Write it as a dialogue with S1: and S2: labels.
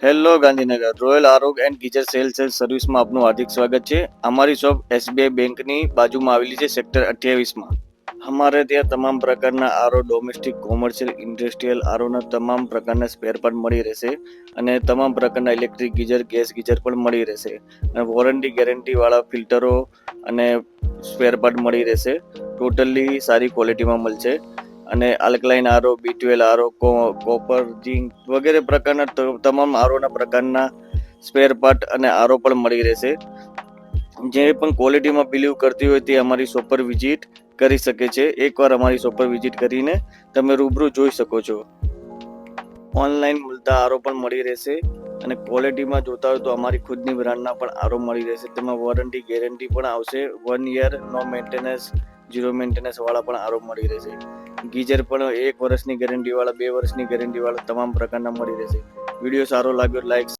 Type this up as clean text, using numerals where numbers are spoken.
S1: Hello Gandhinagar royal આરોગ્ય and geyser cells સર્વિસમાં આપનું હાર્દિક સ્વાગત છે। અમારી શોપ એસબીઆઈ બેંકની બાજુમાં આવેલી છે, સેક્ટર 28માં। અમારે ત્યાં તમામ પ્રકારના આરો, ડોમેસ્ટિક, કોમર્શિયલ, ઇન્ડસ્ટ્રીયલ આરોના તમામ પ્રકારના સ્પેર પાર્ટ મળી રહેશે અને તમામ પ્રકારના ઇલેક્ટ્રિક ગીઝર, ગેસ ગીઝર પણ મળી રહેશે અને વોરંટી ગેરંટીવાળા ફિલ્ટરો અને સ્પેર પાર્ટ મળી રહેશે। ટોટલી સારી ક્વોલિટીમાં મળશે અને આલ્કલાઇન આરો, B12 આરો, કોપર, ઝીંક વગેરે પ્રકારના તમામ આરોના પ્રકારના સ્પેર પાર્ટ અને આરો પણ મળી રહેશે। જે પણ ક્વોલિટીમાં બિલીવ કરતી હોય તે અમારી શોપ પર વિઝિટ કરી શકે છે। એકવાર અમારી શોપ પર વિઝિટ કરીને તમે રૂબરૂ જોઈ શકો છો। ઓનલાઈન મળતા આરો પણ મળી રહેશે અને ક્વોલિટીમાં જોતા હોય તો અમારી ખુદની બ્રાન્ડના પણ આરો મળી રહેશે। તેમાં વોરંટી ગેરંટી પણ આવશે। 1 યર નો મેન્ટેનન્સ, 0 મેન્ટેનન્સ વાળા પણ આરો મળી રહેશે। ગીઝર પણ 1 વર્ષની ગેરંટી વાળા, 2 વર્ષની ગેરંટી વાળા તમામ પ્રકારના મળી રહેશે। વિડીયો સારો લાગ્યો લાઈક